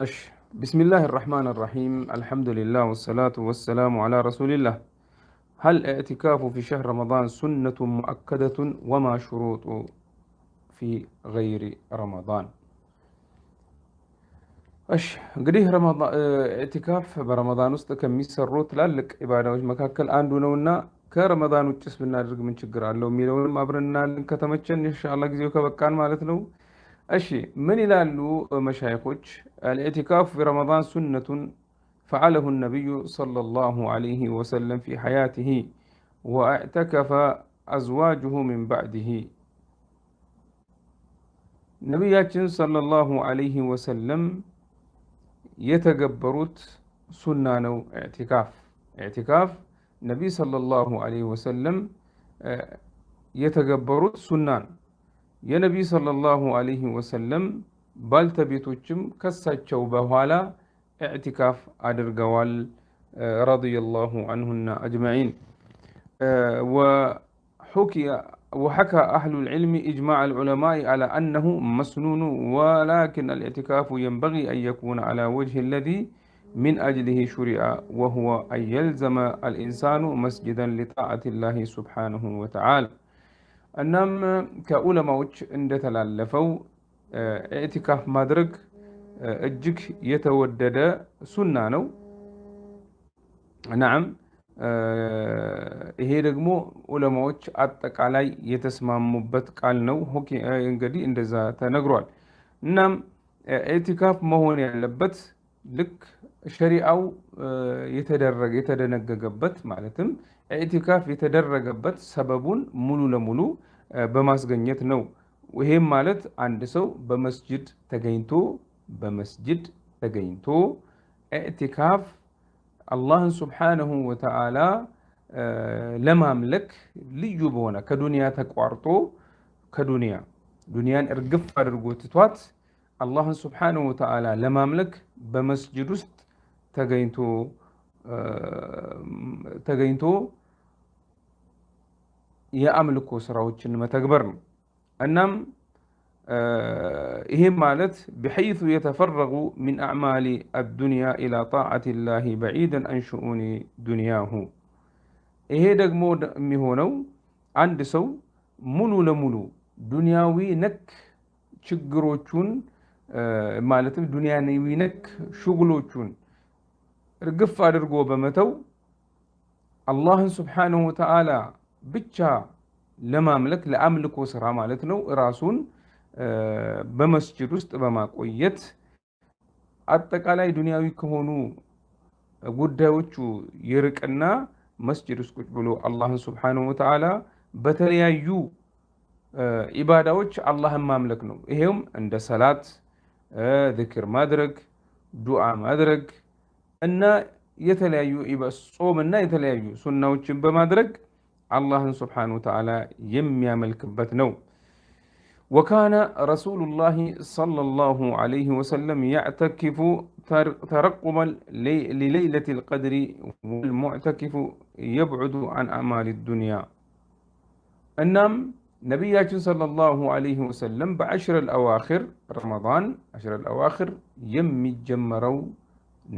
أش بسم الله الرحمن الرحيم الحمد لله والصلاة والسلام على رسول الله. هل اعتكاف في شهر رمضان سنة مؤكدة وما شروط في غير رمضان؟ እሺ እንግዲህ ረመዳን ኢዕቲካፍ በረመዳን ውስጥ ከሚሰሩ ትላልቅ ኢባዳዎች መካከል አንዱ ነውና ከረመዳን ውጭስ ብናደርግ ምን ችግር አለው የሚለውንም አብረን እናያለን ከተመቸን ኢንሻአላህ ጊዜው ከበቃን ማለት ነው። እሺ ምን ይላሉ መሻይኾች? አልኢዕቲካፍ في رمضان سنة فعله النبي صلى الله عليه وسلم في حياته واعتكف أزواجه من بعده. ነቢያችን ሰለላሁ ዐለይሂ ወሰለም የተገበሩት ሱና ነው ኢዕቲካፍ ነቢይ ሰለላሁ ዐለይሂ ወሰለም የተገበሩት ሱናን የነቢይ ሰለላሁ ዐለይሂ ወሰለም ባልተቤቶችም ከሳቸው በኋላ ኢዕቲካፍ አድርገዋል ረዲየላሁ ዐንሁና አጅመዒን። وحكى أهل العلم إجماع العلماء على أنه مسنون، ولكن الاعتكاف ينبغي أن يكون على وجه الذي من أجله شرع، وهو أن يلزم الإنسان مسجدا لطاعة الله سبحانه وتعالى. أنم كعلماء عند تلالفوا اعتكاف مدرك እጅግ የተወደደ ሱና ነው። ናም ይሄ ደግሞ ዑለማዎች አጠቃላይ የተስማሙበት ቃል ነው። እንግዲህ እንደዛ ተነግሯል። እናም ኢዕቲካፍ መሆን ያለበት ልክ ሸሪዓው የተደነገገበት ማለትም ኢዕቲካፍ የተደረገበት ሰበቡን ሙሉ ለሙሉ በማስገኘት ነው። ይሄም ማለት አንድ ሰው በመስጂድ ተገኝቶ ኢዕቲካፍ አላህን ሱብሓነሁ ወተዓላ ለማምለክ ልዩ በሆነ ከዱንያ ተቋርጦ ዱንያን እርግፍ አድርጎ ትቷት አላህን ሱብሓነሁ ወተዓላ ለማምለክ በመስጂድ ውስጥ ተገኝቶ የአምልኮ ስራዎችን መተግበር ነው። እናም ይሄም ማለት بحيث يتفرغ من أعمال الدنيا إلى طاعة الله بعيدا عن شؤون دنياه. ይሄ ደግሞ የሚሆነው አንድ ሰው ሙሉ ለሙሉ ዱንያዊ ነክ ችግሮቹን ማለትም ዱንያዊ ነክ ሹግሎቹን እርግፍ አድርጎ በመተው አላህን ሱብሓነሁ ወተዓላ ብቻ ለማምለክ ለአምልኮ ስራ ማለት ነው ራሱን በመስጂድ ውስጥ በማቆየት አጠቃላይ ዱንያዊ ከሆኑ ጉዳዮቹ ይርቅና መስጂድ ውስጥ ቁጭ ብሎ አላህን ሱብሓነሁ ወተዓላ በተለያዩ ኢባዳዎች አላህን ማምለክ ነው። ይሄውም እንደ ሰላት፣ ዚክር ማድረግ፣ ዱዓ ማድረግ እና የተለያዩ ጾምና የተለያዩ ሱናዎችን በማድረግ አላህን ሱብሓነሁ ወተዓላ የሚያመልክበት ነው። وكان رسول الله صلى الله عليه وسلم يعتكف ترقبا لليلة القدر، والمعتكف يبعد عن أعمال الدنيا. النام نبينا صلى الله عليه وسلم بعشر الأواخر رمضان، عشر الأواخر يمجمروا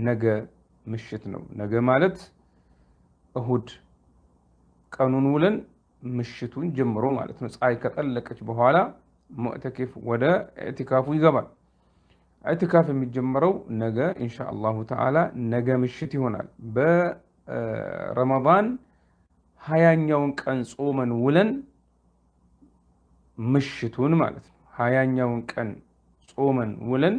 نجا مشتنو نجا مالت أهود قانون ولن مشتون جمروا مالت ፀሐይ ከጠለቀች በኋላ ሙዕተኪፍ ወደ ኢዕቲካፉ ይገባል። ኢዕቲካፍ የሚጀምረው ነገ ኢንሻአላሁ ተዓላ ነገ ምሽት ይሆናል። በረመዳን 20ኛውን ቀን ጾመን ውለን ምሽቱን ማለት ነው 20ኛውን ቀን ጾመን ውለን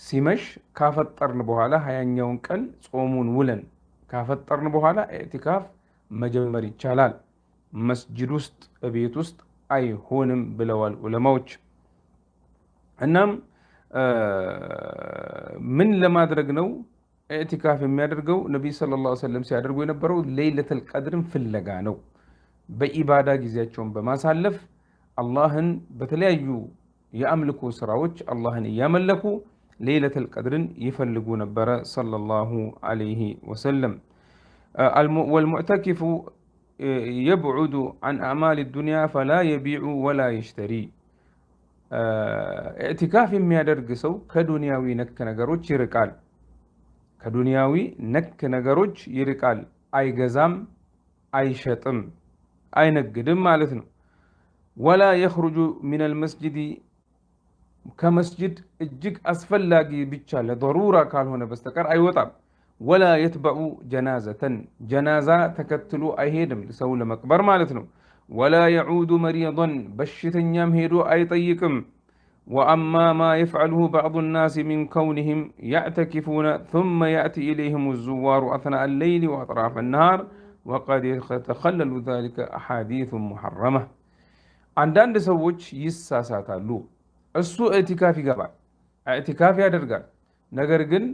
ሲመሽ ካፈጠርን በኋላ 20ኛውን ቀን ጾሙን ውለን ካፈጠርን በኋላ ኢዕቲካፍ መጀመር ይቻላል። መስጂድ ውስጥ ቤት ውስጥ አይሆንም ብለዋል ዑለማዎች። እናም ምን ለማድረግ ነው ኢዕቲካፍ የሚያደርገው? ነብይ ሰለላሁ ዐለይሂ ወሰለም ሲያደርጉ የነበረው ለይለቱል ቀድርን ፍለጋ ነው። በኢባዳ ጊዜያቸውን በማሳለፍ አላህን በተለያዩ የአምልኮ ስራዎች አላህን እያመለኩ ለይለቱል ቀድርን ይፈልጉ ነበረ ሰለላሁ ዐለይሂ ወሰለም። ወልሙዕተኪፉ يبعد عن أعمال الدنيا فلا يبيع ولا يشتري. ኢዕቲካፍ የሚያደርግ ሰው ከዱንያዊ ነክ ነገሮች ይርቃል። ከዱንያዊ ነክ ነገሮች ይርቃል። አይገዛም፣ አይሸጥም፣ አይነግድም ማለት ነው። ወላ የኽሩጁ ሚነል መስጂድ ከመስጂድ እጅግ አስፈላጊ ብቻ ለضሩራ ካልሆነ በስተቀር አይወጣም። ወላ የትበዑ ጀናዘተን ጀናዛ ተከትሎ አይሄድም ሰው ለመቅበር ማለት ነው። ወላ የዑዱ መሪضን በሽተኛም ሄዶ አይጠይቅም። ወአማ ማ የፍዐሉሁ በዕዱ ናስ ሚን ከውንህም ያዕተኪፉነ ثመ ያእቲ ኢለይህም الزዋሩ አትናء اللይል ወአጥራፈ الነሃር ወቀድ የተኸለሉ ذሊከ አሓዲث ሙሐረመ። አንዳንድ ሰዎች ይሳሳታሉ። እሱ ኢዕቲካፍ ይገባል፣ ኢዕቲካፍ ያደርጋል። ነገር ግን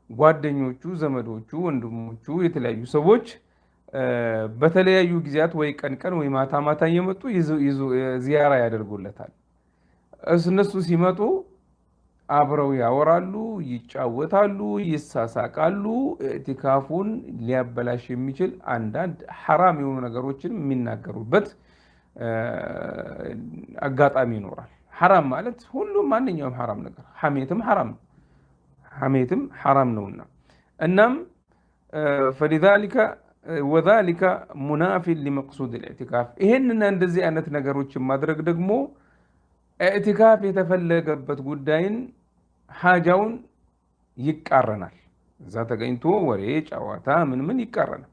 ጓደኞቹ፣ ዘመዶቹ፣ ወንድሞቹ፣ የተለያዩ ሰዎች በተለያዩ ጊዜያት ወይ ቀን ቀን ወይ ማታ ማታ እየመጡ ዚያራ ያደርጉለታል። እነሱ ሲመጡ አብረው ያወራሉ፣ ይጫወታሉ፣ ይሳሳቃሉ። ኢዕቲካፉን ሊያበላሽ የሚችል አንዳንድ ሐራም የሆኑ ነገሮችን የሚናገሩበት አጋጣሚ ይኖራል። ሐራም ማለት ሁሉም ማንኛውም ሐራም ነገር፣ ሐሜትም ሐራም ነው፣ ሐሜትም ሐራም ነውና እናም فلذلك وذلك مناف لمقصود الاعتكاف ይሄንና እንደዚህ አይነት ነገሮችን ማድረግ ደግሞ ኢዕቲካፍ የተፈለገበት ጉዳይን ሐጃውን ይቃረናል። እዛ ተገኝቶ ወሬ ጨዋታ ምን ይቃረናል።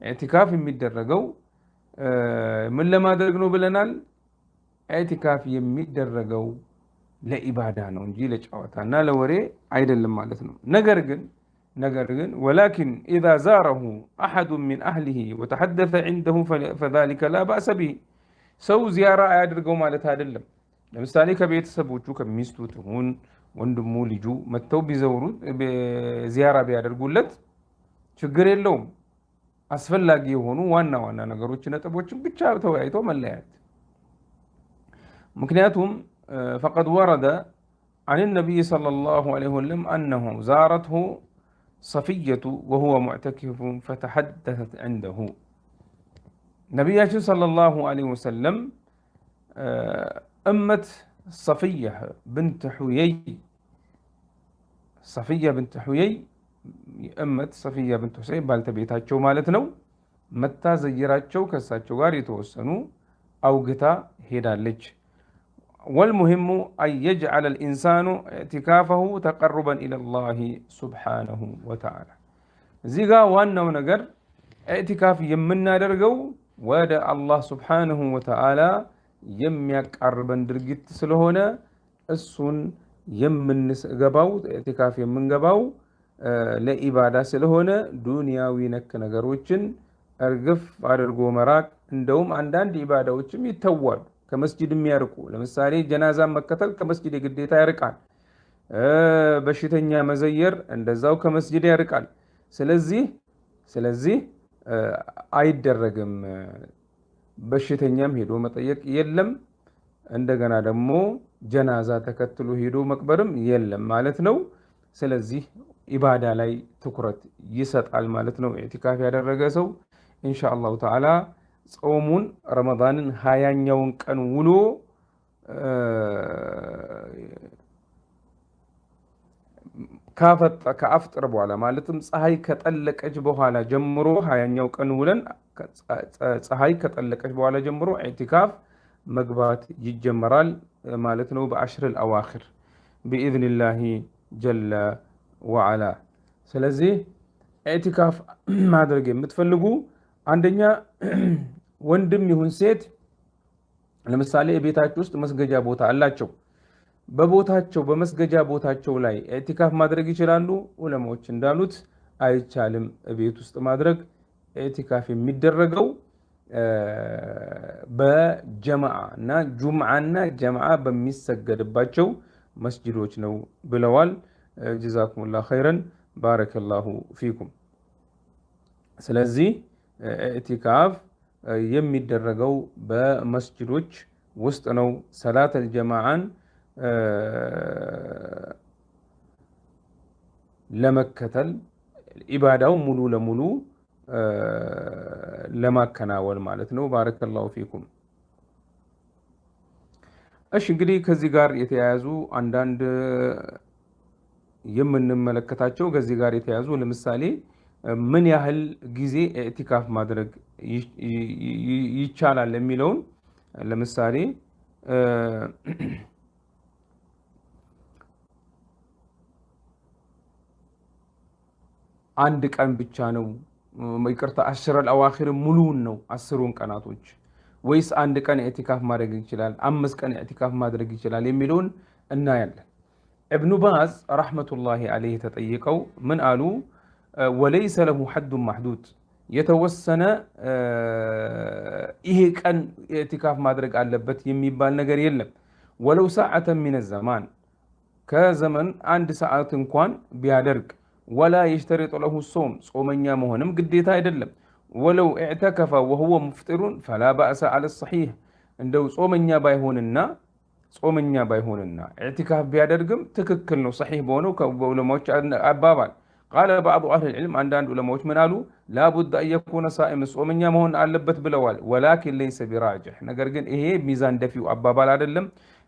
ኢዕቲካፍ የሚደረገው ምን ለማድረግ ነው ብለናል? ኢዕቲካፍ የሚደረገው ለኢባዳ ነው እንጂ ለጨዋታና ለወሬ አይደለም ማለት ነው። ነገር ግን ወላኪን ኢዛ ዛረሁ አሐዱ ሚን አህሊሂ ወተሐደሰ ዐንደሁ ፈዛሊከ ላ በእሰ ቢሂ። ሰው ዚያራ አያድርገው ማለት አይደለም። ለምሳሌ ከቤተሰቦቹ ከሚስቱ ትሁን ወንድሙ፣ ልጁ መጥተው ቢዘውሩት ዚያራ ቢያደርጉለት ችግር የለውም። አስፈላጊ የሆኑ ዋና ዋና ነገሮች ነጥቦችን ብቻ ተወያይቶ መለያየት። ምክንያቱም ፈቀድ ወረደ عن النبي صلى الله عليه وسلم أنه زارته صفية وهو معتكف فتحدثت عنده. نبينا صلى الله عليه وسلم أمت صفية بنت حيي أمت صفية بنت حسين بالتبيتاتشو مالتنو متى زيراتشو كساتشو غار يتوسنو أو قتا هيدالج. والمهم أن يجعل الإنسان اعتكافه تقربا إلى الله سبحانه وتعالى. زيغا وانا ونقر اعتكاف يمنا درقو ودا الله سبحانه وتعالى يميك أربا درقت سلهونا السن يمن قباو اعتكاف يمن قباو لإبادة سلهونا دنياوي نك نقروچن أرقف أرقو مراك اندوم عندان دي إبادة وچم يتواب ከመስጂድ የሚያርቁ ለምሳሌ ጀናዛ መከተል ከመስጂድ የግዴታ ያርቃል። በሽተኛ መዘየር እንደዛው ከመስጂድ ያርቃል። ስለዚህ አይደረግም። በሽተኛም ሄዶ መጠየቅ የለም። እንደገና ደግሞ ጀናዛ ተከትሎ ሄዶ መቅበርም የለም ማለት ነው። ስለዚህ ኢባዳ ላይ ትኩረት ይሰጣል ማለት ነው። ኢዕቲካፍ ያደረገ ሰው ኢንሻአላሁ ተዓላ ጾሙን ረመዳንን 20ኛውን ቀን ውሎ ከአፍጥር በኋላ ማለትም ፀሐይ ከጠለቀች በኋላ ጀምሮ 20ኛው ቀን ውለን ፀሐይ ከጠለቀች በኋላ ጀምሮ ኢዕቲካፍ መግባት ይጀመራል ማለት ነው። በአሽር الأواخر بإذن الله جل وعلا። ስለዚህ ኢዕቲካፍ ማድረግ የምትፈልጉ አንደኛ ወንድም ይሁን ሴት ለምሳሌ ቤታቸው ውስጥ መስገጃ ቦታ አላቸው። በቦታቸው በመስገጃ ቦታቸው ላይ ኢዕቲካፍ ማድረግ ይችላሉ። ዑለማዎች እንዳሉት አይቻልም ቤት ውስጥ ማድረግ። ኢዕቲካፍ የሚደረገው በጀማዓና ጁምዓና ጀማዓ በሚሰገድባቸው መስጂዶች ነው ብለዋል። ጀዛኩሙላሁ ኸይረን ባረከላሁ ፊኩም። ስለዚህ ኢዕቲካፍ የሚደረገው በመስጂዶች ውስጥ ነው። ሰላት አልጀማዓን ለመከተል ኢባዳው ሙሉ ለሙሉ ለማከናወን ማለት ነው። ባረከላሁ ፊኩም። እሺ እንግዲህ ከዚህ ጋር የተያያዙ አንዳንድ የምንመለከታቸው ከዚህ ጋር የተያያዙ ለምሳሌ ምን ያህል ጊዜ ኢዕቲካፍ ማድረግ ይቻላል የሚለውን ለምሳሌ አንድ ቀን ብቻ ነው ይቅርታ 10 الأواخر ሙሉውን ነው 10ን ቀናቶች ወይስ አንድ ቀን ኢዕቲካፍ ማድረግ ይችላል 5 ቀን ኢዕቲካፍ ማድረግ ይችላል የሚለውን እናያለን። ابن باز رحمة الله عليه تطيقوا من قالوا وليس له حد محدود يتوسن إيه كان اعتكاف مادرق علبت يميبال نجر يلم ولو ساعة من الزمان كزمن عند ساعة كوان بيادرق ولا يشترط له الصوم صومن يامهنم قديتا يدلم ولو اعتكف وهو مفطر فلا بأس على الصحيح عندو صومن بايهوننا ጾመኛ ባይሆንና ኢዕቲካፍ ቢያደርግም ትክክል ነው صحيح በሆነው ከዑለማዎች አባባል قال بعض اهل العلم አንዳንድ ዑለማዎች ምን አሉ لا بد ان يكون صائم ጾመኛ መሆን አለበት ብለዋል ولكن ليس براجح ነገር ግን ይሄ ሚዛን ደፊው አባባል አይደለም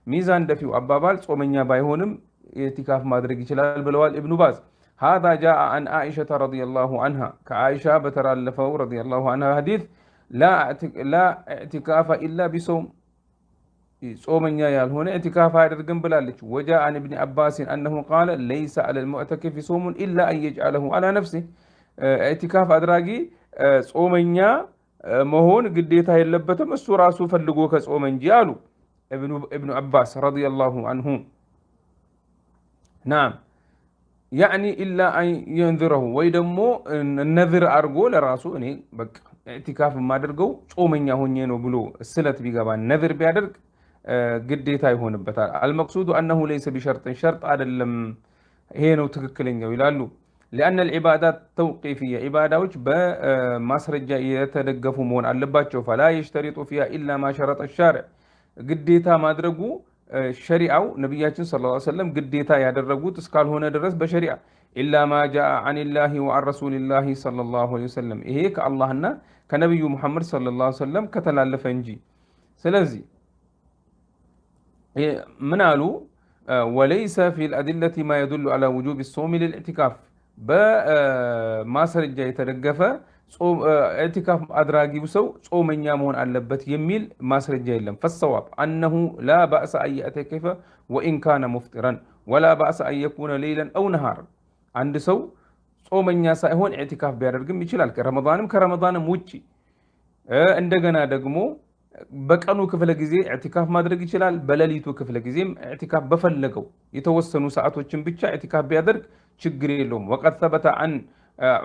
ሚዛን ደፊው አባባል ጾመኛ ባይሆንም ኢዕቲካፍ ማድረግ ይችላል ብለዋል ኢብኑ ባዝ هذا جاء عن عائشة رضي الله عنها كعائشة بترالفው رضي الله عنها حديث لا اعتكاف الا بصوم صومن يالهون اعتكاف يادرغن بلالچ وجاء عن ابن عباس انه قال ليس على المعتكف صوم الا ان يجعله على نفسه اعتكاف ادراغي صومኛ መሆን ግዴታ የለበትም እሱ ራሱ ፈልጎ ከጾመ እንጂ አሉ ابن عباس رضي الله عنه نعم يعني الا ان ينذره ወይ ደግሞ ነذር አርጎ ለራሱ እኔ በቃ اعتكاف ማድርገው ጾመኛ ሆኜ ነው ብሎ ስለት ቢገባ ነذር ቢያደርግ ግዴታ ይሆንበታል المقصود انه ليس بشرط شرط አይደለም ይሄ ነው ትክክለኛው ይላሉ لان العبادات توقيفيه عبادات በማስረጃ የተደገፉ መሆን አለባቸው فلا يشترط فيها الا ما شرط الشارع ግዴታ ማድረጉ ሸሪዓው ነብያችን ሰለላሁ ዐለይሂ ወሰለም ግዴታ ያደረጉት እስካልሆነ ድረስ በሸሪዓ الا ما جاء عن الله وعن رسول الله صلى الله عليه وسلم ይሄ ከአላህና ከነብዩ መሐመድ ሰለላሁ ዐለይሂ ወሰለም ከተላለፈ እንጂ ስለዚህ من قالوا وليس في الأدلة ما يدل على وجوب الصوم للاعتكاف በማስረጃ የተደገፈ اعتكاف አድራጊው ሰው ጾመኛ መሆን አለበት የሚል ማስረጃ የለም فالصواب أنه لا بأس أن يعتكف وإن كان مفطرا ولا بأس أن يكون ليلا أو نهارا عند ሰው ጾመኛ ሳይሆን اعتكاف ቢያደርግም ይችላል ከረመዳንም ውጪ እንደገና ደግሞ በቀኑ ክፍለ ጊዜ ኢዕቲካፍ ማድረግ ይችላል በሌሊቱ ክፍለ ጊዜም ኢዕቲካፍ በፈለገው የተወሰኑ ሰዓቶችን ብቻ ኢዕቲካፍ ቢያደርግ ችግር የለውም وقد ثبت عن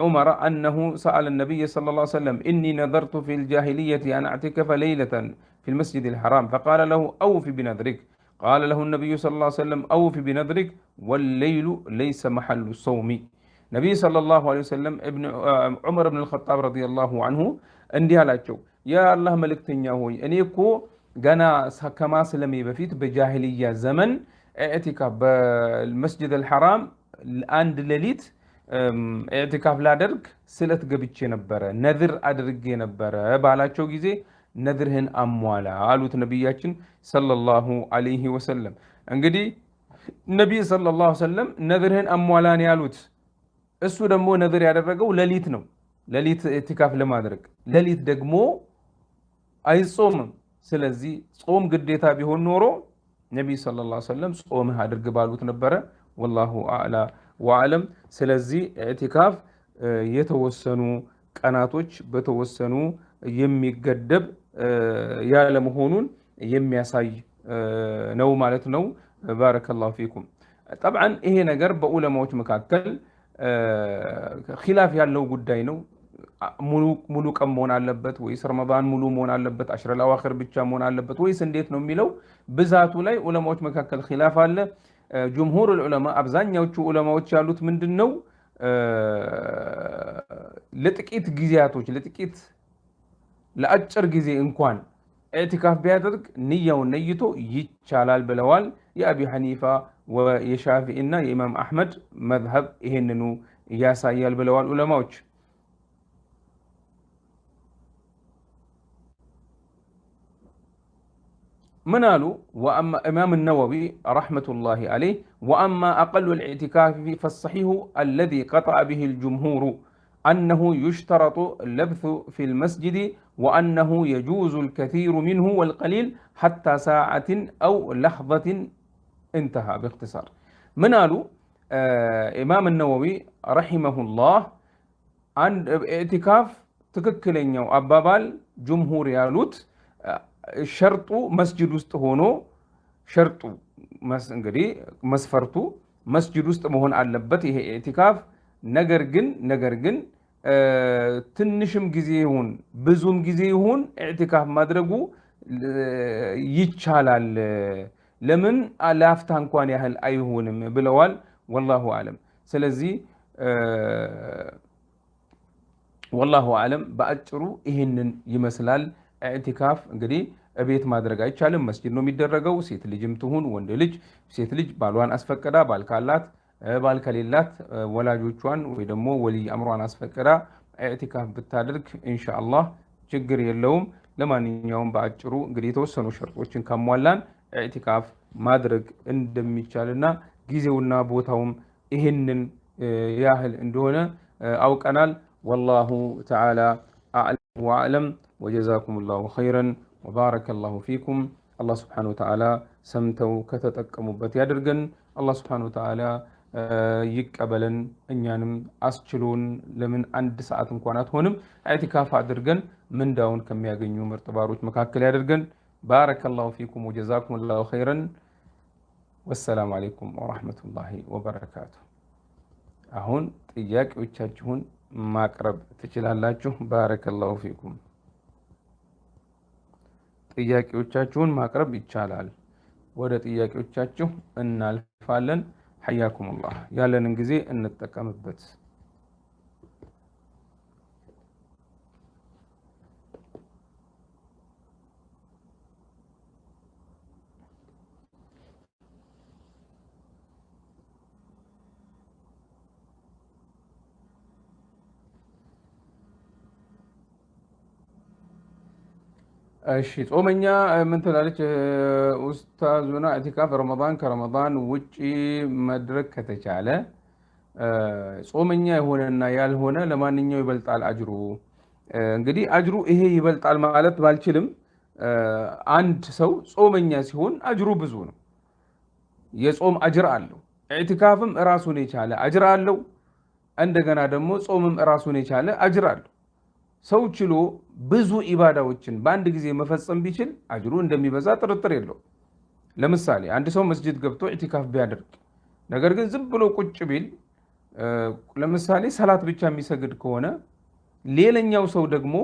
عمر انه سأل النبي صلى الله عليه وسلم اني نذرت في الجاهلية ان اعتكف ليلة في المسجد الحرام فقال له اوف بنذرك قال له النبي صلى الله عليه وسلم اوف بنذرك والليل ليس محل الصوم نبي صلى الله عليه وسلم ابن عمر بن الخطاب رضي الله عنه እንዲህ አላቸው ያ አላህ መልእክተኛ ሆይ እኔ እኮ ገና ከማስለሜ በፊት በጃሂልያ ዘመን ኢዕቲካፍ በመስጂድ አልሐራም አንድ ሌሊት ኢዕቲካፍ ላደርግ ስለት ገብቼ ነበር ነذር አድርጌ ነበር ባላቸው ጊዜ ነذርህን አሟላ አሉት ነብያችን ሰለላሁ ዐለይሂ ወሰለም እንግዲህ ነብይ ሰለላሁ ዐለይሂ ወሰለም ነذርህን አሟላን ያሉት እሱ ደግሞ ነذር ያደረገው ሌሊት ነው ሌሊት ኢዕቲካፍ ለማድረግ ሌሊት ደግሞ አይጾምም ስለዚህ ጾም ግዴታ ቢሆን ኖሮ ነብይ ሰለላሁ ዐለይሂ ወሰለም ጾምህ አድርግ ባሉት ነበር والله اعلى واعلم ስለዚህ ኢዕቲካፍ የተወሰኑ ቀናቶች በተወሰኑ የሚገደብ ያለ መሆኑን የሚያሳይ ነው ማለት ነው ባረከላሁ ፊኩም طبعا ይሄ ነገር በዑለማዎች መካከል ኺላፍ ያለው ጉዳይ ነው ሙሉ ቀን መሆን አለበት ወይስ ረመዳን ሙሉ መሆን አለበት 10 الأواخر ብቻ መሆን አለበት ወይስ እንዴት ነው የሚለው ብዛቱ ላይ ዑለማዎች መካከል ኺላፍ አለ ጀምሁር العلماء አብዛኛዎቹ ዑለማዎች ያሉት ምንድነው ለጥቂት ጊዜያቶች ለጥቂት ለአጭር ጊዜ እንኳን ኢዕቲካፍ ቢያደርግ ንያውን ነይቶ ይቻላል ብለዋል የአቢ ሐኒፋ ወየሻፊዒና የኢማም አህመድ መዝሀብ ይሄንኑ ያሳያል ብለዋል ዑለማዎች من قالوا وأما إمام النووي رحمة الله عليه وأما أقل الاعتكاف فالصحيح الذي قطع به الجمهور أنه يشترط اللبث في المسجد وأنه يجوز الكثير منه والقليل حتى ساعة أو لحظة انتهى باختصار. من قالوا إمام النووي رحمه الله عن اعتكاف تككلين أبابال جمهور يالوت ሸርጡ መስጂድ ውስጥ ሆኖ ሸርጡ እንግዲህ መስፈርቱ መስጂድ ውስጥ መሆን አለበት ይሄ ኢዕቲካፍ። ነገር ግን ትንሽም ጊዜ ይሁን ብዙም ጊዜ ይሁን ኢዕቲካፍ ማድረጉ ይቻላል። ለምን አላፍታ እንኳን ያህል አይሆንም ብለዋል። ወላሁ አለም። ስለዚህ ወላሁ አለም በአጭሩ ይሄንን ይመስላል። ኢዕቲካፍ እንግዲህ እቤት ማድረግ አይቻልም፣ መስጂድ ነው የሚደረገው። ሴት ልጅም ትሁን ወንድ ልጅ፣ ሴት ልጅ ባሏን አስፈቅዳ፣ ባል ካላት ባል ከሌላት ወላጆቿን ወይ ደግሞ ወልይ አምሯን አስፈቅዳ ኢዕቲካፍ ብታደርግ ኢንሻአላህ ችግር የለውም። ለማንኛውም በአጭሩ እንግዲህ የተወሰኑ ሸርጦችን ካሟላን ኢዕቲካፍ ማድረግ እንደሚቻልና ጊዜውና ቦታውም ይህንን ያህል እንደሆነ አውቀናል። ወላሁ ተዓላ አዕለም ወአዕለም وجزاكم الله خيرا وبارك الله فيكم. الله سبحانه وتعالى سمتو كتتقموبت يادرغن. الله سبحانه وتعالى يقبلن እኛንም አስችሎን ለምን አንድ ሰዓት እንኳን አትሆንም ኢዕቲካፍ አድርገን ምን ዳውን ከሚያገኙ ምርጥ ባሮች መካከል ያደርገን። بارك الله فيكم وجزاكم الله خيرا والسلام عليكم ورحمة الله وبركاته. አሁን ጥያቄዎቻችሁን ማቅረብ ትችላላችሁ። بارك الله فيكم ጥያቄዎቻችሁን ማቅረብ ይቻላል። ወደ ጥያቄዎቻችሁ እናልፋለን። ሐያኩሙላህ ያለንን ጊዜ እንጠቀምበት። እሺ ጾመኛ ምን ትላለች ኡስታዙና? ኢዕቲካፍ ረመዳን ከረመዳን ውጪ መድረክ ከተቻለ ጾመኛ የሆነና ያልሆነ ለማንኛው ይበልጣል አጅሩ? እንግዲህ አጅሩ ይሄ ይበልጣል ማለት ባልችልም አንድ ሰው ጾመኛ ሲሆን አጅሩ ብዙ ነው። የጾም አጅር አለው። ኢዕቲካፍም ራሱን የቻለ አጅር አለው። እንደገና ደግሞ ጾምም ራሱን የቻለ አጅር አለው። ሰው ችሎ ብዙ ኢባዳዎችን በአንድ ጊዜ መፈጸም ቢችል አጅሩ እንደሚበዛ ጥርጥር የለው። ለምሳሌ አንድ ሰው መስጂድ ገብቶ ኢዕቲካፍ ቢያደርግ ነገር ግን ዝም ብሎ ቁጭ ቢል ለምሳሌ ሰላት ብቻ የሚሰግድ ከሆነ ሌላኛው ሰው ደግሞ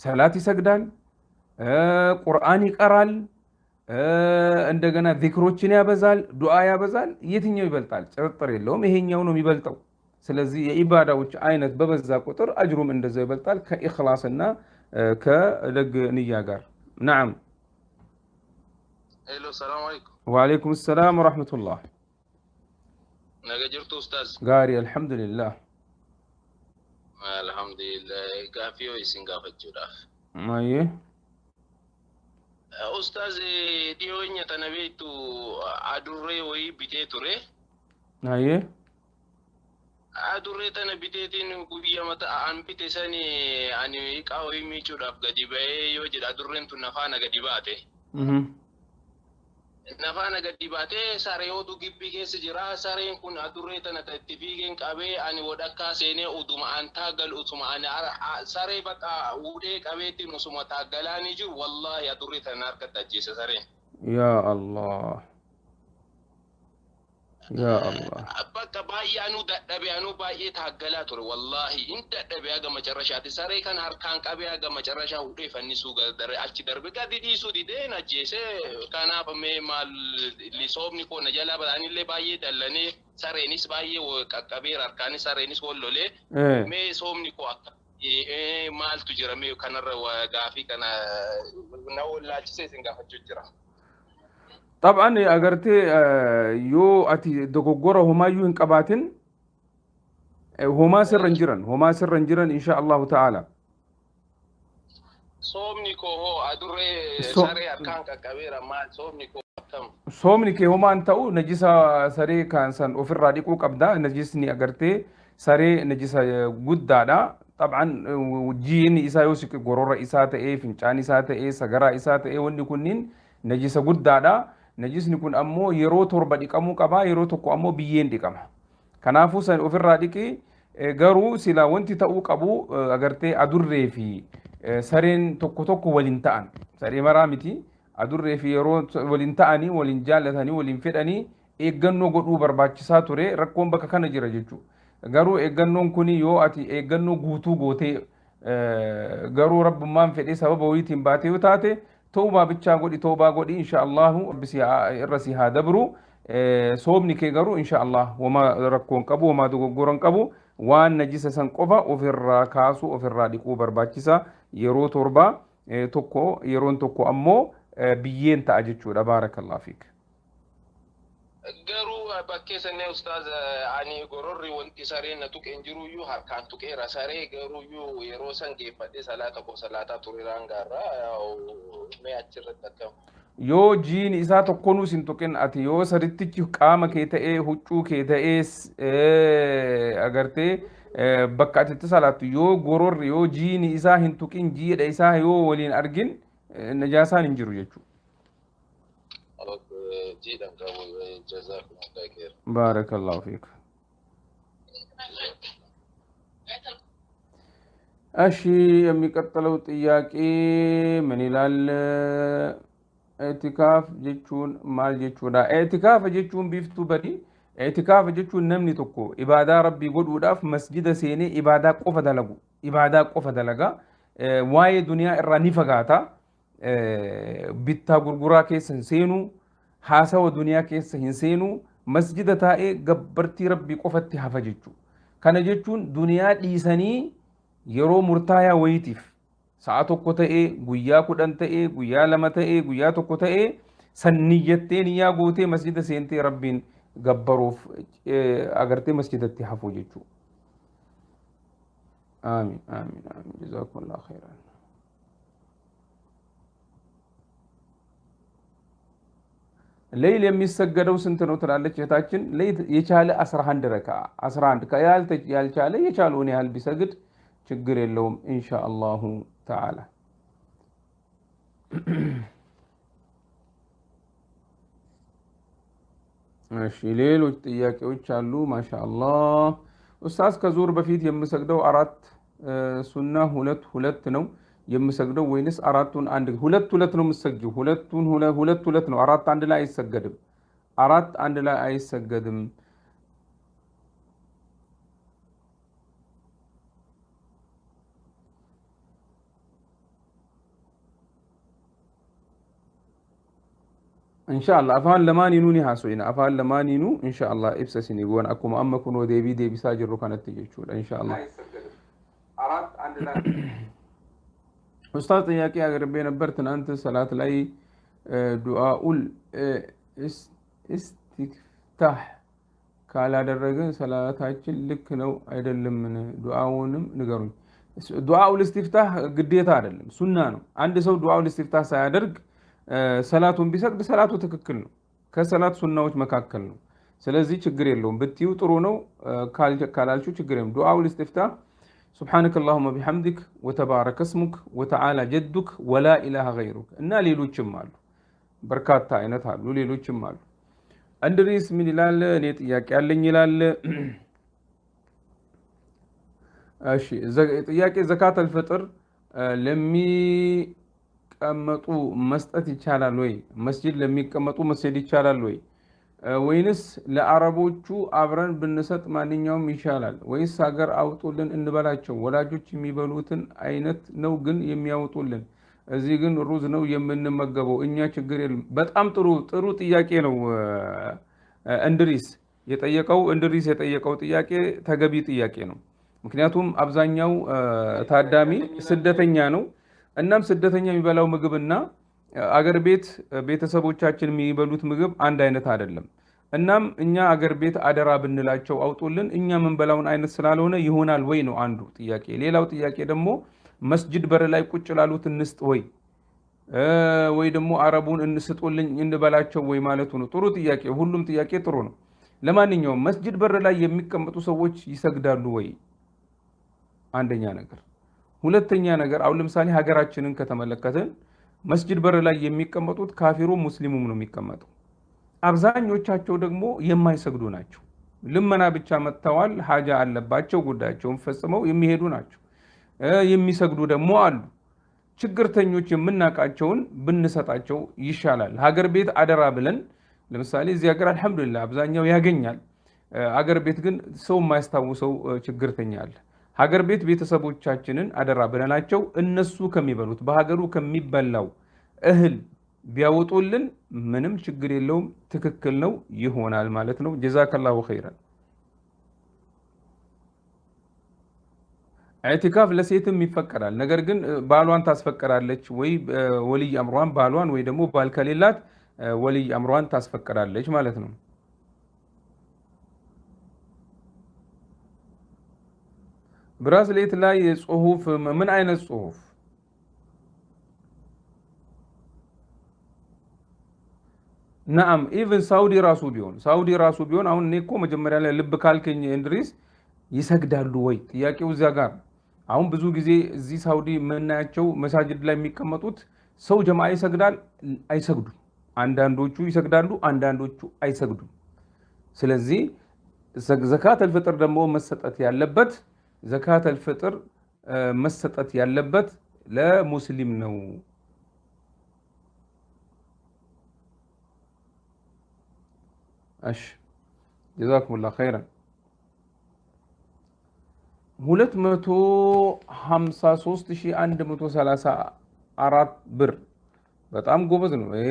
ሰላት ይሰግዳል፣ ቁርአን ይቀራል፣ እንደገና ዚክሮችን ያበዛል፣ ዱዓ ያበዛል። የትኛው ይበልጣል? ጥርጥር የለውም ይሄኛው ነው የሚበልጠው። ስለዚህ የኢባዳዎች አይነት በበዛ ቁጥር አጅሩም እንደዛው ይበልጣል ከኢኽላስና ከደግ ንያ ጋር። ነዓም። ሄሎ ሰላም አለይኩም። ወአለይኩም ሰላም ወራህመቱላህ። ነገ ጅርቱ ኡስታዝ? ጋሪ አልሐምዱሊላህ አልሐምዱሊላህ። ጋፊዮ ይስንጋፈቹዳፍ ማየ ኡስታዝ ዲዮኛ ተነቤቱ አዱሬ ወይ ቢቴ ቱሬ አየ adurre tana biteetiin guyyaa mata an bite sani ani qaawwi miicuudhaaf gadi ba'ee yoo jedha adurreen tun nafaana gadi baate. Nafaana gadi baatee saree gibbii keessa jira. Sareen kun adurree tana itti fiigeen qabee ani wadhakkaa seenee utuma an taaggal utuma ani saree bakka uudhee qabeetti musuma taaggalaanii jiru wallahi adurree tana harkatti ajjeese sareen. yaa Allah. يا الله بقى باي انو ددبي انو باي تاغلا تور والله انت ددبي اغا مچرشات ساري كان هركان قبي اغا مچرشا ودي فنيسو غدر اچ درب قدي دي سو دي دينا جيسه كان بمي مال لي صوبني كو نجلا بداني لي باي دلني سارينيس باي وقبي هركان سارينيس ولولي مي صوبني كو مال تجرمي كان وغافي كان نو لاچ سيسنغا فججرا طبعا اگرتي يو اتي دغوغورو هما يو انقباتن هما سرنجرن ان شاء الله تعالى soomni koo hoo adurree So saree harkaan qaqqabeera maal soomni koo akkam soomni kee homaan ta'u najisa saree kan san ofirraa dhiquu qabda. Najisni agartee saree najisa guddaadha. طبعا jiin isaa yoo siqe gorora isaa ta'ee fincaan isaa ta'ee sagaraa isaa ta'ee wanni kunniin najisa guddaadha. Najisni kun ammoo yeroo torba dhiqamuu qaba, yeroo tokko ammoo biyyeen dhiqama. Kanaafuu san ofirraa dhiqi. Garuu sila wanti ta'uu qabu agartee adurree fi sareen tokko tokko waliin ta'an saree maraa miti. Adurree fi yeroo waliin ta'anii waliin jaallatanii waliin fedhanii eeggannoo godhuu barbaachisaa ture. Rakkoon bakka kana jira jechuudha. Garuu eeggannoon kuni yoo ati eeggannoo guutuu gootee garuu rabbummaan fedhee sababa wayiitiin baatee yoo taate toobaa bichaa godhi toobaa godhi inshaallahu rabbisi irra si haa dabru. Soomni kee garuu inshaallah wama rakkoon qabu wama dogoggoran qabu waan najisa san qofa ofirraa kaasuu ofirraa dhiquu barbaachisa. Yeroo torba tokko yeroon tokko ammoo biyyeen ta'a jechuudha. Baarakallahu fiik. garuu bakkee sannee ustaaz ani gororri wanti sareen na tuqeen jiruyyuu harkaan tuqeera saree garuuyyuu yeroo san geeffadhee salaata koo salaataa tureeraan gaarraa mee achirratti akkam yoo jiin isaa tokkonuu sin tuqin ati yoo sarittichi qaama kee ta'ee huccuu kee ta'ee agartee bakka atitti salaattu yoo gororri yoo jiin isaa hin tuqin jiidha isaa yoo waliin argin najaasaan hin jiru jechuudha. جيدا جزاكم الله خير بارك الله فيك. أشي የሚቀጥለው ጥያቄ ምን ይላል? ኢዕቲካፍ ጀቹን ማል ጀቹዳ ኢዕቲካፍ ጀቹን ቢፍቱ በዲ ኢዕቲካፍ ጀቹን namni tokko ibaada rabbii godhuudhaaf masjida seenee ibaada qofa dalaga waa'ee duniyaa irraa ni fagaata bittaa gurguraa keessa hin seenu haasawa duniyaa keessa hin seenu masjida taa'ee gabbartii rabbii qofatti hafa jechuudha. Kana jechuun duniyaa dhiisanii yeroo murtaayaa wayitiif sa'a tokko ta'ee guyyaa 10 ta'ee guyyaa 2 ta'ee guyyaa tokko ta'ee sanniyyattee niyyaa gootee masjida seentee rabbiin gabbaruuf agartee masjidatti hafuu jechuudha. Aamin aamin aamin jazakumullahu khairan. ሌይል የሚሰገደው ስንት ነው ትላለች እህታችን። ሌይል የቻለ 11 ረካ 11 ያልቻለ የቻለውን ያህል ቢሰግድ ችግር የለውም ኢንሻአላሁ ተዓላ። እሺ ሌሎች ጥያቄዎች አሉ። ማሻአላህ ኡስታዝ ከዙር በፊት የምሰግደው 4 ሱና 2 ነው የምሰግደው ወይንስ አራቱን አንድ ሁለት ነው የምሰግደው? ሁለት ነው። አራት አንድ ላይ አይሰገድም። አራት አንድ ላይ አይሰገድም። ኢንሻአላህ አፋን ለማኒኑኒ ሐሶይና አፋን ለማኒኑ ኢንሻአላህ ኢብሰሲኒ ጎን አኩማ አመኩን ወዴቢ ሳጅሩ ከነት ይችላል ኢንሻአላህ አራት አንድ ላይ ኡስታዝ ጥያቄ አቅርቤ ነበር ትናንት ሰላት ላይ ዱዓኡል ኢስቲፍታህ ካላደረገ ሰላታችን ልክ ነው አይደለም? ዱዓውንም ንገሩኝ። ዱዓኡል ኢስቲፍታህ ግዴታ አይደለም፣ ሱና ነው። አንድ ሰው ዱዓኡል ኢስቲፍታህ ሳያደርግ ሰላቱን ቢሰግድ ሰላቱ ትክክል ነው፣ ከሰላት ሱናዎች መካከል ነው። ስለዚህ ችግር የለውም ብትዩ ጥሩ ነው። ካላልችሁ ችግር የለም። ዱዓኡል ኢስቲፍታህ سبحانك اللهم بحمدك وتبارك اسمك وتعالى جدك ولا إله غيرك እና ሌሎችም አሉ በርካታ አይነት አሉ ሌሎችም አሉ። እንድሪስ ምን ይላል? እኔ ጥያቄ አለኝ ይላል። እሺ ጥያቄ ዘካተል ፍጥር ለሚቀመጡ መስጠት ይቻላል ወይ? መስጂድ ለሚቀመጡ መስጂድ ይቻላል ወይ? ወይንስ ለአረቦቹ አብረን ብንሰጥ ማንኛውም ይሻላል? ወይስ ሀገር አውጡልን እንበላቸው? ወላጆች የሚበሉትን አይነት ነው ግን የሚያወጡልን፣ እዚህ ግን ሩዝ ነው የምንመገበው እኛ ችግር የለም። በጣም ጥሩ ጥያቄ ነው እንድሪስ የጠየቀው ጥያቄ ተገቢ ጥያቄ ነው። ምክንያቱም አብዛኛው ታዳሚ ስደተኛ ነው። እናም ስደተኛ የሚበላው ምግብና አገር ቤት ቤተሰቦቻችን የሚበሉት ምግብ አንድ አይነት አይደለም። እናም እኛ አገር ቤት አደራ ብንላቸው አውጡልን እኛ ምን በላውን አይነት ስላልሆነ ይሆናል ወይ ነው አንዱ ጥያቄ። ሌላው ጥያቄ ደግሞ መስጂድ በር ላይ ቁጭ ላሉት እንስጥ ወይ ደግሞ አረቡን እንስጡልኝ እንበላቸው ወይ ማለቱ ነው። ጥሩ ጥያቄ፣ ሁሉም ጥያቄ ጥሩ ነው። ለማንኛውም መስጂድ በር ላይ የሚቀመጡ ሰዎች ይሰግዳሉ ወይ? አንደኛ ነገር። ሁለተኛ ነገር አሁን ለምሳሌ ሀገራችንን ከተመለከትን መስጂድ በር ላይ የሚቀመጡት ካፊሩም ሙስሊሙም ነው የሚቀመጡ። አብዛኞቻቸው ደግሞ የማይሰግዱ ናቸው። ልመና ብቻ መጥተዋል፣ ሀጃ አለባቸው፣ ጉዳያቸውን ፈጽመው የሚሄዱ ናቸው። የሚሰግዱ ደግሞ አሉ። ችግርተኞች የምናውቃቸውን ብንሰጣቸው ይሻላል። ሀገር ቤት አደራ ብለን ለምሳሌ እዚህ ሀገር አልሐምዱሊላህ አብዛኛው ያገኛል። ሀገር ቤት ግን ሰው የማያስታውሰው ችግርተኛ አለ። ሀገር ቤት ቤተሰቦቻችንን አደራ ብለናቸው እነሱ ከሚበሉት በሀገሩ ከሚበላው እህል ቢያወጡልን ምንም ችግር የለውም፣ ትክክል ነው፣ ይሆናል ማለት ነው። ጀዛከላሁ ኸይረን። ኢዕቲካፍ ለሴትም ይፈቀዳል። ነገር ግን ባሏን ታስፈቅዳለች ወይ ወልይ አምሯን ባሏን ወይ ደግሞ ባል ከሌላት ወልይ አምሯን ታስፈቅዳለች ማለት ነው። ብራስሌት ላይ ጽሁፍ ምን አይነት ጽሁፍ? ነአም ኢቭን ሳውዲ ራሱ ቢሆን አሁን እኔ እኮ መጀመሪያ ላይ ልብ ካልከኝ እንድሪስ ይሰግዳሉ ወይ ጥያቄው እዚያ ጋር። አሁን ብዙ ጊዜ እዚህ ሳውዲ የምናያቸው መሳጅድ ላይ የሚቀመጡት ሰው ጀማዓ ይሰግዳል፣ አይሰግዱም። አንዳንዶቹ ይሰግዳሉ፣ አንዳንዶቹ አይሰግዱም። ስለዚህ ዘካተል ፍጥር ደግሞ መሰጠት ያለበት ለሙስሊም ነው። እሺ ጀዛኩሙላህ ኸይረን። 253134 ብር በጣም ጎበዝ ነው ይሄ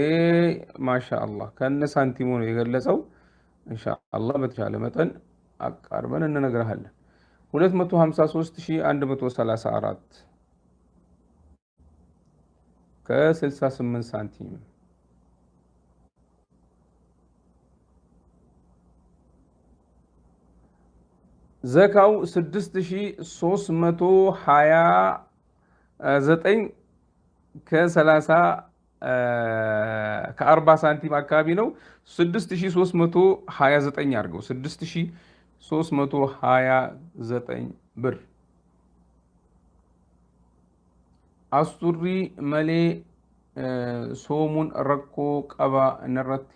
ማሻአላህ። ከነ ሳንቲሙ ነው የገለጸው። ኢንሻአላህ በተቻለ መጠን አቃርበን እንነግርሃለን። 253134 ከ68 ሳንቲም ዘካው 6329 ከ40 ሳንቲም አካባቢ ነው። 6329 አድርገው 6329 ብር። አሱሪ መሌ ሶሙን ረኮ ቀባ ነረት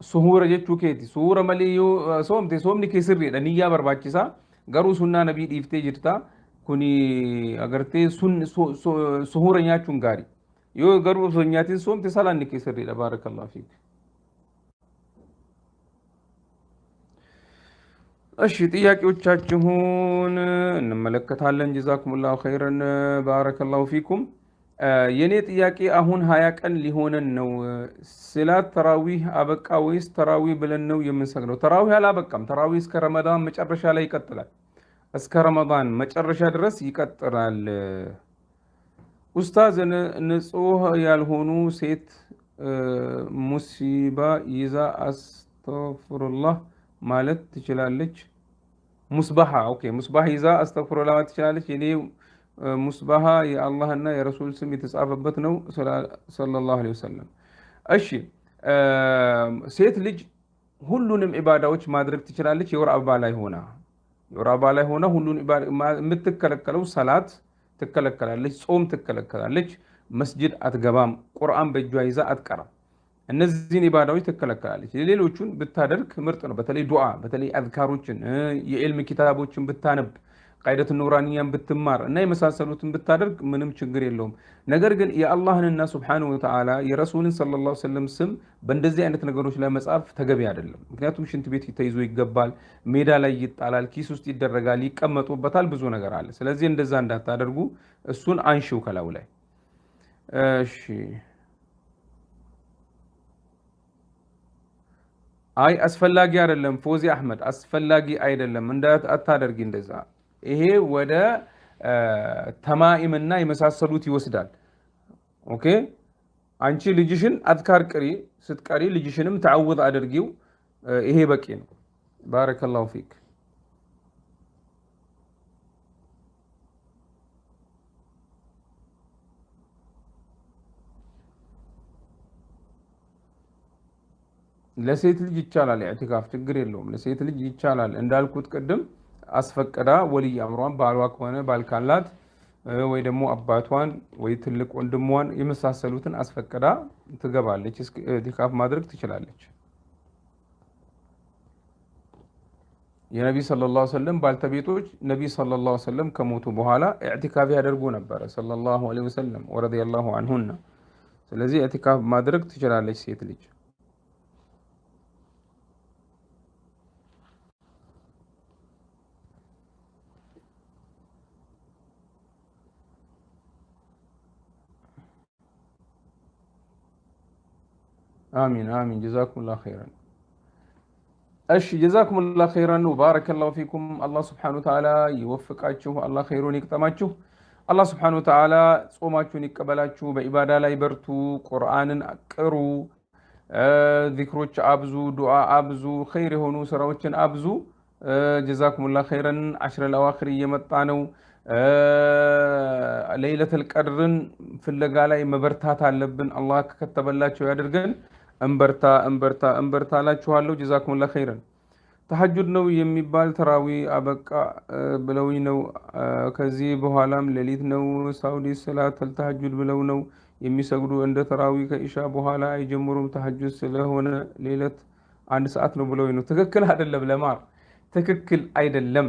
suhura jechuu keeti. Suhura malee yoo soomte soomni kee sirriidha, niyyaa barbaachisaa. Garuu sunnaa nabii dhiiftee jirta. Kuni agartee suhura nyaachuun gaarii. Yoo garuu osoo nyaatiin soomte salaanni kee sirriidha. Baarakallahu fiik. እሺ ጥያቄዎቻችሁን እንመለከታለን። ጀዛኩሙላሁ ኸይረን ባረከላሁ ፊኩም። የኔ ጥያቄ አሁን 20 ቀን ሊሆነን ነው። ስላት ተራዊህ አበቃ ወይስ ተራዊህ ብለን ነው የምንሰግደው? ተራዊህ አላበቃም። ተራዊህ እስከ ረመዳን መጨረሻ ላይ ይቀጥላል። እስከ ረመዳን መጨረሻ ድረስ ይቀጥላል። ኡስታዝ ንጹህ ያልሆኑ ሴት ሙሲባ ይዛ አስተግፊሩላህ ማለት ትችላለች? ሙስባሃ ኦኬ፣ ሙስባሃ ይዛ አስተግፊሩላህ ማለት ትችላለች? የኔ ሙስባሃ የአላህና የረሱል ስም የተጻፈበት ነው ሰለላሁ ዐለይሂ ወሰለም። እሺ ሴት ልጅ ሁሉንም ኢባዳዎች ማድረግ ትችላለች። የወር አበባ ላይ ሆና ሁሉን የምትከለከለው ሰላት ትከለከላለች፣ ጾም ትከለከላለች፣ መስጂድ አትገባም፣ ቁርአን በእጇ ይዛ አትቀራም። እነዚህን ኢባዳዎች ትከለከላለች። ሌሎቹን ብታደርግ ምርጥ ነው። በተለይ ዱዓ፣ በተለይ አዝካሮችን፣ የዕልም ኪታቦችን ብታነብ፣ ቃይደቱ ኑራንያን ብትማር እና የመሳሰሉትን ብታደርግ ምንም ችግር የለውም። ነገር ግን የአላህንና ሱብሓነሁ ወተዓላ የረሱልን ሰለላሁ ዐለይሂ ወሰለም ስም በእንደዚህ አይነት ነገሮች ላይ መጻፍ ተገቢ አይደለም። ምክንያቱም ሽንት ቤት ተይዞ ይገባል፣ ሜዳ ላይ ይጣላል፣ ኪስ ውስጥ ይደረጋል፣ ይቀመጡበታል፣ ብዙ ነገር አለ። ስለዚህ እንደዛ እንዳታደርጉ፣ እሱን አንሺው ከላዩ ላይ። እሺ አይ አስፈላጊ አይደለም ፎዚ አህመድ፣ አስፈላጊ አይደለም አታደርጊ እንደዛ። ይሄ ወደ ተማኢምና የመሳሰሉት ይወስዳል። ኦኬ አንቺ ልጅሽን አዝካር ቅሪ፣ ስትቀሪ ልጅሽንም ተዓውዝ አድርጊው። ይሄ በቂ ነው። ባረከላሁ ፊክ። ለሴት ልጅ ይቻላል ኢዕቲካፍ ችግር የለውም። ለሴት ልጅ ይቻላል እንዳልኩት ቅድም አስፈቅዳ ወልይ አምሯን ባሏ ከሆነ ባል ካላት ወይ ደግሞ አባቷን ወይ ትልቅ ወንድሟን የመሳሰሉትን አስፈቅዳ ትገባለች፣ ኢዕቲካፍ ማድረግ ትችላለች። የነቢ ሰለላሁ ዐለይሂ ወሰለም ባልተቤቶች ነቢ ሰለላሁ ዐለይሂ ወሰለም ከሞቱ በኋላ ኢዕቲካፍ ያደርጉ ነበረ ሰለላሁ ዐለይሂ ወሰለም ወረዲየላሁ ዐንሁና። ስለዚህ ኢዕቲካፍ ማድረግ ትችላለች ሴት ልጅ። አሚን አሚን ጀዛኩሙላሁ ኸይረን። እሺ ጀዛኩሙላሁ ኸይረን ወባረከላሁ ፊኩም። አላህ ሱብሓነሁ ወተዓላ ይወፍቃችሁ፣ አላህ ኸይሩን ይቅጠማችሁ። አላህ ሱብሓነሁ ወተዓላ ጾማችሁን ይቀበላችሁ፣ በኢባዳ ላይ በርቱ፣ ቁርአንን ቅሩ፣ ዚክሮች አብዙ፣ ዱዓ አብዙ፣ ኸይር የሆኑ ስራዎችን አብዙ። ጀዛኩሙላሁ ኸይረን። አሽረል አዋኺር እየመጣ ነው። ለይለቱል ቀድርን ፍለጋ ላይ መበርታት አለብን። አላህ ከከተበላቸው ያድርገን። እንበርታ እንበርታ እንበርታ እላችኋለሁ። ጀዛኩሙላሁ ኸይረን። ተሐጁድ ነው የሚባል ተራዊ አበቃ ብለውኝ ነው። ከዚህ በኋላም ሌሊት ነው። ሳውዲ ሰላተል ተሐጁድ ብለው ነው የሚሰግዱ። እንደ ተራዊ ከኢሻ በኋላ አይጀምሩም። ተሐጁድ ስለሆነ ሌሊት 1 ሰዓት ነው ብለውኝ ነው። ትክክል አይደለም ለማር ትክክል አይደለም።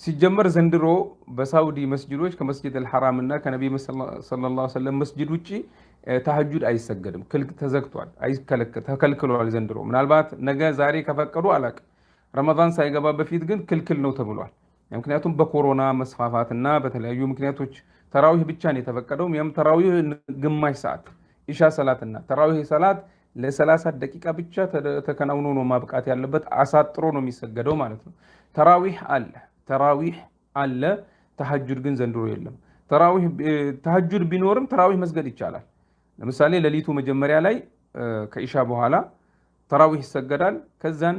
ሲጀመር ዘንድሮ በሳውዲ መስጂዶች ከመስጂድ አልሐራም እና ከነቢ ሰለላሁ ዐለይሂ ወሰለም መስጂድ ውጪ ተሐጁድ አይሰገድም፣ ተዘግቷል፣ ተከልክሏል ዘንድሮ። ምናልባት ነገ ዛሬ ከፈቀዱ አላቅም። ረመዳን ሳይገባ በፊት ግን ክልክል ነው ተብሏል። ምክንያቱም በኮሮና መስፋፋትና በተለያዩ ምክንያቶች ተራዊህ ብቻ ነው የተፈቀደው። ያም ተራዊህ ግማሽ ሰዓት ኢሻ ሰላትና ተራዊህ ሰላት ለ30 ደቂቃ ብቻ ተከናውኖ ነው ማብቃት ያለበት። አሳጥሮ ነው የሚሰገደው ማለት ነው። ተራዊህ አለ፣ ተሐጁድ ግን ዘንድሮ የለም። ተሐጁድ ቢኖርም ተራዊህ መስገድ ይቻላል። ለምሳሌ ሌሊቱ መጀመሪያ ላይ ከኢሻ በኋላ ተራዊህ ይሰገዳል። ከዛን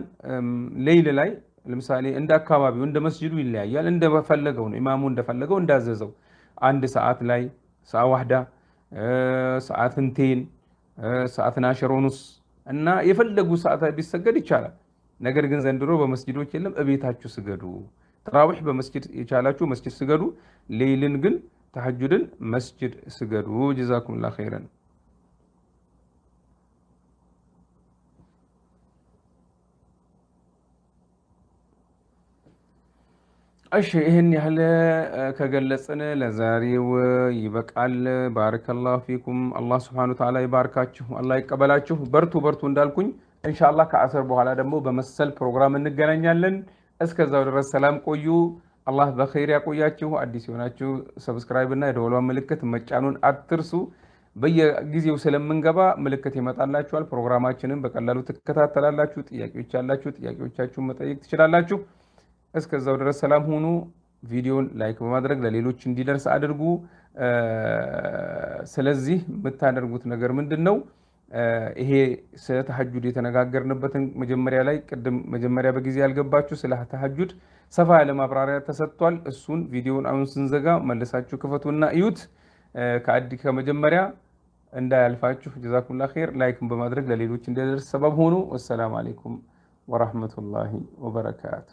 ሌይል ላይ ለምሳሌ እንደ አካባቢው እንደ መስጂዱ ይለያያል። እንደፈለገው ነው ኢማሙ እንደፈለገው እንዳዘዘው 1 ሰዓት ላይ ሰዓ ዋህዳ ሰዓትን ቴን ሰዓትን አሸሮኑስ እና የፈለጉ ሰዓት ቢሰገድ ይቻላል። ነገር ግን ዘንድሮ በመስጂዶች የለም። እቤታችሁ ስገዱ። ተራዊህ በመስጂድ የቻላችሁ መስጂድ ስገዱ። ሌይልን ግን ተሐጁድን መስጂድ ስገዱ። ጀዛኩሙላሁ ኸይረን። እሺ ይህን ያህል ከገለጽን ለዛሬው ይበቃል። ባረከላሁ ፊኩም። አላህ ሱብሓነሁ ወተዓላ ይባርካችሁ፣ አላህ ይቀበላችሁ። በርቱ በርቱ እንዳልኩኝ ኢንሻአላህ ከአስር በኋላ ደግሞ በመሰል ፕሮግራም እንገናኛለን። እስከዛው ድረስ ሰላም ቆዩ። አላህ በኸይር ያቆያችሁ። አዲስ የሆናችሁ ሰብስክራይብ እና የደወሏን ምልክት መጫኑን አትርሱ። በየጊዜው ስለምንገባ ምልክት ይመጣላችኋል። ፕሮግራማችንን በቀላሉ ትከታተላላችሁ። ጥያቄዎች ያላችሁ ጥያቄዎቻችሁን መጠየቅ ትችላላችሁ። እስከዛው ድረስ ሰላም ሁኑ። ቪዲዮን ላይክ በማድረግ ለሌሎች እንዲደርስ አድርጉ። ስለዚህ የምታደርጉት ነገር ምንድነው? ይሄ ስለ ተሐጁድ የተነጋገርንበትን መጀመሪያ ላይ ቅድም መጀመሪያ በጊዜ ያልገባችሁ ስለ ተሐጁድ ሰፋ ያለ ማብራሪያ ተሰጥቷል። እሱን ቪዲዮን አሁን ስንዘጋ መልሳችሁ ክፈቱና እዩት። ከመጀመሪያ እንዳያልፋችሁ። ጀዛኩሙላሁ ኸይር። ላይክን በማድረግ ለሌሎች እንዲደርስ ሰበብ ሆኑ። ወሰላሙ አለይኩም ወራህመቱላሂ ወበረካቱ።